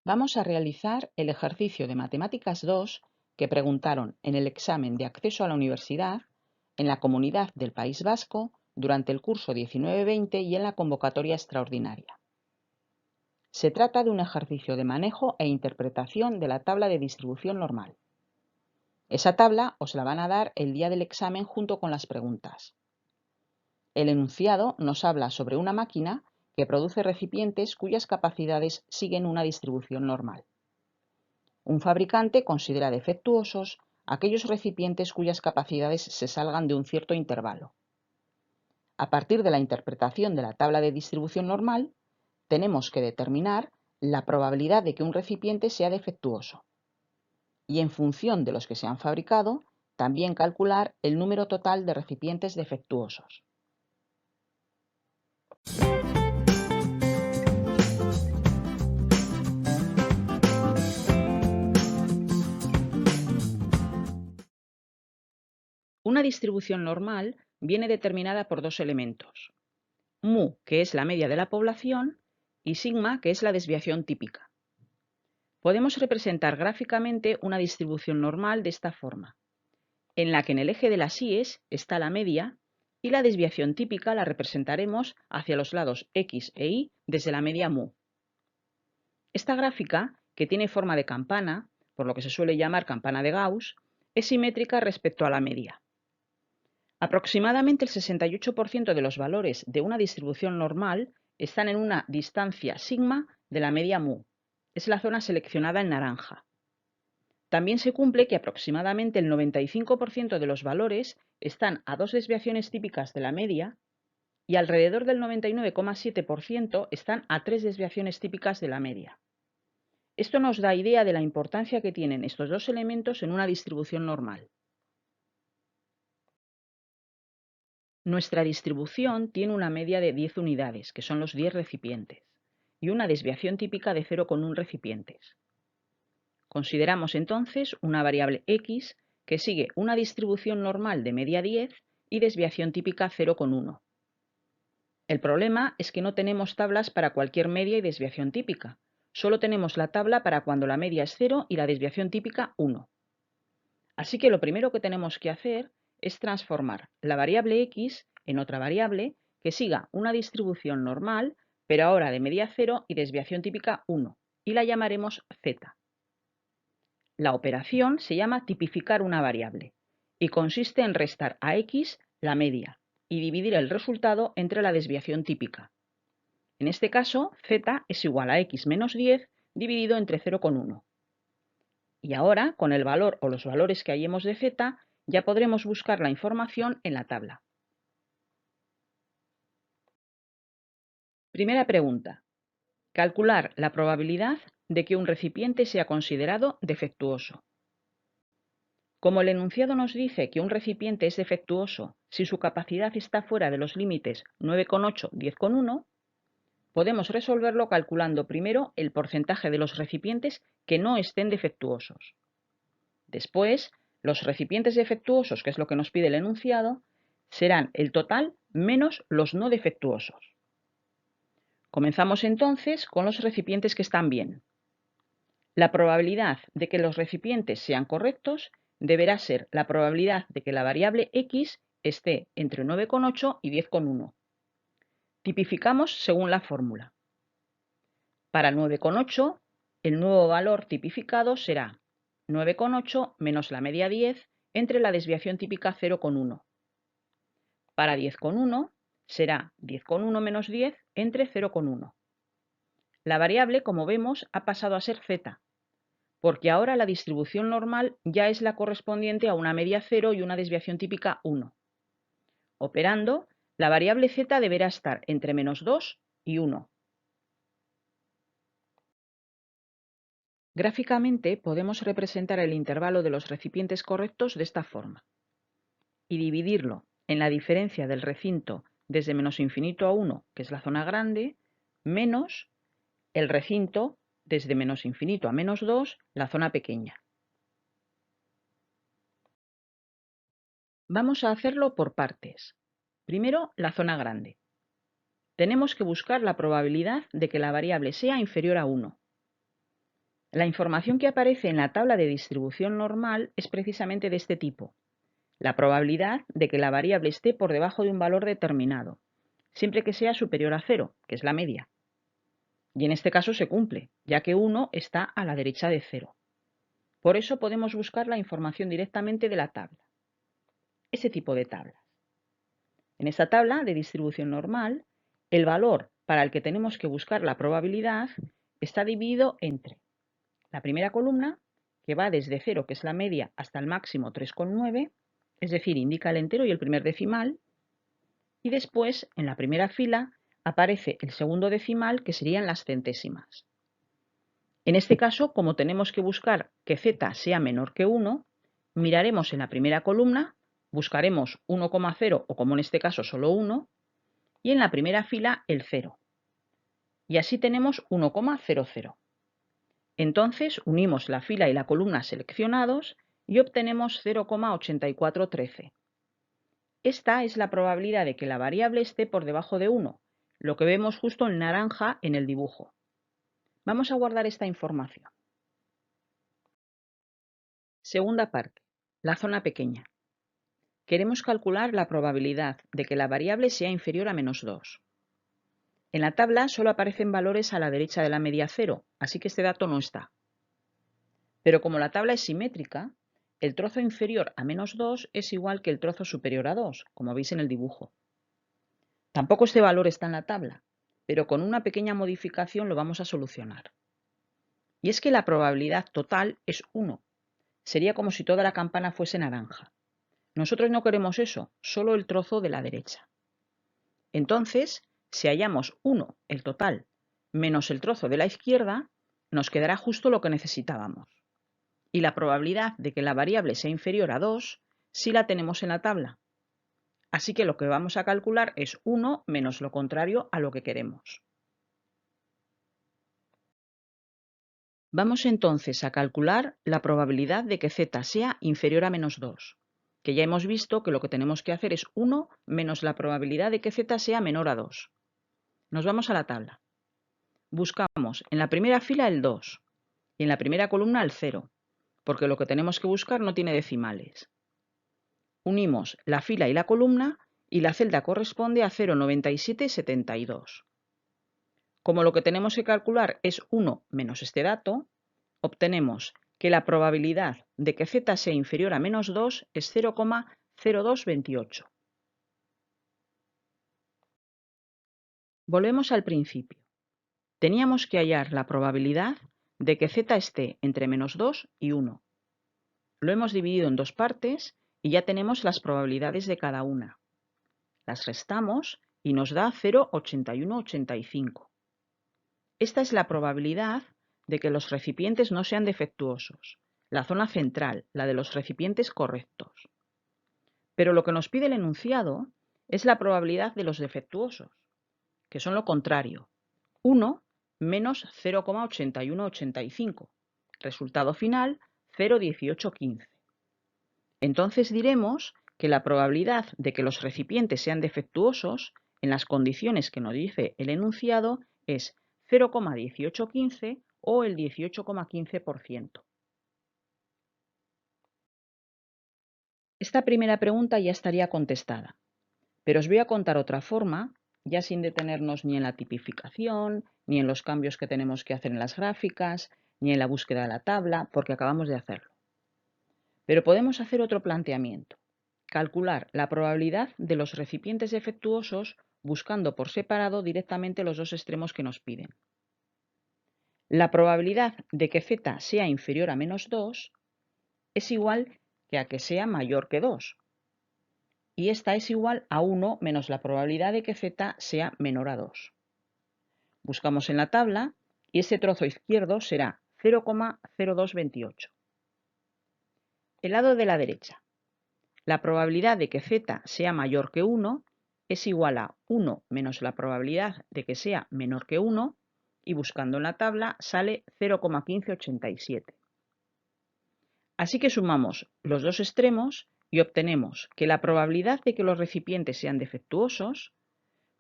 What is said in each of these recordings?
Vamos a realizar el ejercicio de Matemáticas 2 que preguntaron en el examen de acceso a la universidad en la Comunidad del País Vasco durante el curso 19-20 y en la convocatoria extraordinaria. Se trata de un ejercicio de manejo e interpretación de la tabla de distribución normal. Esa tabla os la van a dar el día del examen junto con las preguntas. El enunciado nos habla sobre una máquina que produce recipientes cuyas capacidades siguen una distribución normal. Un fabricante considera defectuosos aquellos recipientes cuyas capacidades se salgan de un cierto intervalo. A partir de la interpretación de la tabla de distribución normal, tenemos que determinar la probabilidad de que un recipiente sea defectuoso y, en función de los que se han fabricado, también calcular el número total de recipientes defectuosos. Una distribución normal viene determinada por dos elementos: mu, que es la media de la población, y sigma, que es la desviación típica. Podemos representar gráficamente una distribución normal de esta forma, en la que en el eje de las íes está la media y la desviación típica la representaremos hacia los lados x e y desde la media mu. Esta gráfica, que tiene forma de campana, por lo que se suele llamar campana de Gauss, es simétrica respecto a la media. Aproximadamente el 68% de los valores de una distribución normal están en una distancia sigma de la media mu. Es la zona seleccionada en naranja. También se cumple que aproximadamente el 95% de los valores están a dos desviaciones típicas de la media y alrededor del 99,7% están a tres desviaciones típicas de la media. Esto nos da idea de la importancia que tienen estos dos elementos en una distribución normal. Nuestra distribución tiene una media de 10 unidades, que son los 10 recipientes, y una desviación típica de 0,1 recipientes. Consideramos entonces una variable x que sigue una distribución normal de media 10 y desviación típica 0,1. El problema es que no tenemos tablas para cualquier media y desviación típica. Solo tenemos la tabla para cuando la media es 0 y la desviación típica 1. Así que lo primero que tenemos que hacer es transformar la variable x en otra variable que siga una distribución normal, pero ahora de media 0 y desviación típica 1, y la llamaremos z. La operación se llama tipificar una variable y consiste en restar a x la media y dividir el resultado entre la desviación típica. En este caso, z es igual a x menos 10 dividido entre 0,1. Y ahora, con el valor o los valores que hallemos de z, ya podremos buscar la información en la tabla. Primera pregunta. Calcular la probabilidad de que un recipiente sea considerado defectuoso. Como el enunciado nos dice que un recipiente es defectuoso si su capacidad está fuera de los límites 9,8, 10,1, podemos resolverlo calculando primero el porcentaje de los recipientes que no estén defectuosos. Después, los recipientes defectuosos, que es lo que nos pide el enunciado, serán el total menos los no defectuosos. Comenzamos entonces con los recipientes que están bien. La probabilidad de que los recipientes sean correctos deberá ser la probabilidad de que la variable x esté entre 9,8 y 10,1. Tipificamos según la fórmula. Para 9,8, el nuevo valor tipificado será 9,8 menos la media 10 entre la desviación típica 0,1. Para 10,1 será 10,1 menos 10 entre 0,1. La variable, como vemos, ha pasado a ser z, porque ahora la distribución normal ya es la correspondiente a una media 0 y una desviación típica 1. Operando, la variable z deberá estar entre menos 2 y 1. Gráficamente podemos representar el intervalo de los recipientes correctos de esta forma y dividirlo en la diferencia del recinto desde menos infinito a 1, que es la zona grande, menos el recinto desde menos infinito a menos 2, la zona pequeña. Vamos a hacerlo por partes. Primero, la zona grande. Tenemos que buscar la probabilidad de que la variable sea inferior a 1. La información que aparece en la tabla de distribución normal es precisamente de este tipo. La probabilidad de que la variable esté por debajo de un valor determinado, siempre que sea superior a 0, que es la media. Y en este caso se cumple, ya que 1 está a la derecha de 0. Por eso podemos buscar la información directamente de la tabla. Ese tipo de tablas. En esta tabla de distribución normal, el valor para el que tenemos que buscar la probabilidad está dividido entre la primera columna, que va desde 0, que es la media, hasta el máximo 3,9, es decir, indica el entero y el primer decimal, y después, en la primera fila, aparece el segundo decimal, que serían las centésimas. En este caso, como tenemos que buscar que z sea menor que 1, miraremos en la primera columna, buscaremos 1,0 o como en este caso solo 1, y en la primera fila el 0. Y así tenemos 1,00. Entonces unimos la fila y la columna seleccionados y obtenemos 0,8413. Esta es la probabilidad de que la variable esté por debajo de 1, lo que vemos justo en naranja en el dibujo. Vamos a guardar esta información. Segunda parte, la zona pequeña. Queremos calcular la probabilidad de que la variable sea inferior a -2. En la tabla solo aparecen valores a la derecha de la media 0, así que este dato no está. Pero como la tabla es simétrica, el trozo inferior a -2 es igual que el trozo superior a 2, como veis en el dibujo. Tampoco este valor está en la tabla, pero con una pequeña modificación lo vamos a solucionar. Y es que la probabilidad total es 1. Sería como si toda la campana fuese naranja. Nosotros no queremos eso, solo el trozo de la derecha. Entonces, si hallamos 1, el total, menos el trozo de la izquierda, nos quedará justo lo que necesitábamos. Y la probabilidad de que la variable sea inferior a 2 sí la tenemos en la tabla. Así que lo que vamos a calcular es 1 menos lo contrario a lo que queremos. Vamos entonces a calcular la probabilidad de que z sea inferior a -2, que ya hemos visto que lo que tenemos que hacer es 1 menos la probabilidad de que z sea menor a 2. Nos vamos a la tabla. Buscamos en la primera fila el 2 y en la primera columna el 0, porque lo que tenemos que buscar no tiene decimales. Unimos la fila y la columna y la celda corresponde a 0,9772. Como lo que tenemos que calcular es 1 menos este dato, obtenemos que la probabilidad de que z sea inferior a -2 es 0,0228. Volvemos al principio. Teníamos que hallar la probabilidad de que z esté entre -2 y 1. Lo hemos dividido en dos partes y ya tenemos las probabilidades de cada una. Las restamos y nos da 0,8185. Esta es la probabilidad de que los recipientes no sean defectuosos, la zona central, la de los recipientes correctos. Pero lo que nos pide el enunciado es la probabilidad de los defectuosos, que son lo contrario, 1 menos 0,8185. Resultado final, 0,1815. Entonces diremos que la probabilidad de que los recipientes sean defectuosos, en las condiciones que nos dice el enunciado, es 0,1815 o el 18,15%. Esta primera pregunta ya estaría contestada, pero os voy a contar otra forma, ya sin detenernos ni en la tipificación, ni en los cambios que tenemos que hacer en las gráficas, ni en la búsqueda de la tabla, porque acabamos de hacerlo. Pero podemos hacer otro planteamiento. Calcular la probabilidad de los recipientes defectuosos buscando por separado directamente los dos extremos que nos piden. La probabilidad de que z sea inferior a -2 es igual que a que sea mayor que 2. Y esta es igual a 1 menos la probabilidad de que z sea menor a 2. Buscamos en la tabla y ese trozo izquierdo será 0,0228. El lado de la derecha. La probabilidad de que z sea mayor que 1 es igual a 1 menos la probabilidad de que sea menor que 1 y buscando en la tabla sale 0,1587. Así que sumamos los dos extremos y obtenemos que la probabilidad de que los recipientes sean defectuosos,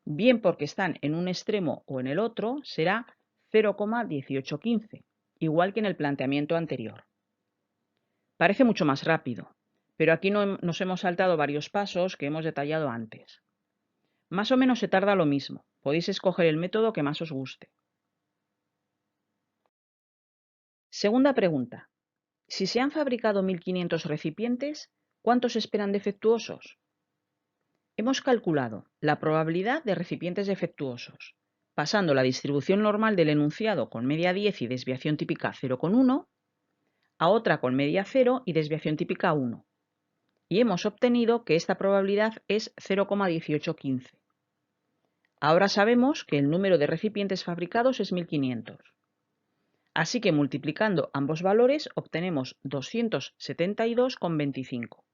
bien porque están en un extremo o en el otro, será 0,1815, igual que en el planteamiento anterior. Parece mucho más rápido, pero aquí nos hemos saltado varios pasos que hemos detallado antes. Más o menos se tarda lo mismo, podéis escoger el método que más os guste. Segunda pregunta. Si se han fabricado 1500 recipientes, ¿cuántos esperan defectuosos? Hemos calculado la probabilidad de recipientes defectuosos, pasando la distribución normal del enunciado con media 10 y desviación típica 0,1 a otra con media 0 y desviación típica 1. Y hemos obtenido que esta probabilidad es 0,1815. Ahora sabemos que el número de recipientes fabricados es 1500. Así que multiplicando ambos valores obtenemos 272,25.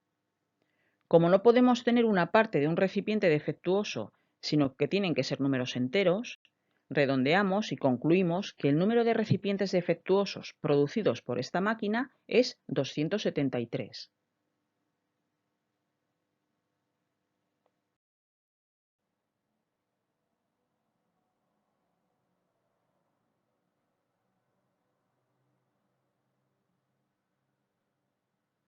Como no podemos tener una parte de un recipiente defectuoso, sino que tienen que ser números enteros, redondeamos y concluimos que el número de recipientes defectuosos producidos por esta máquina es 273.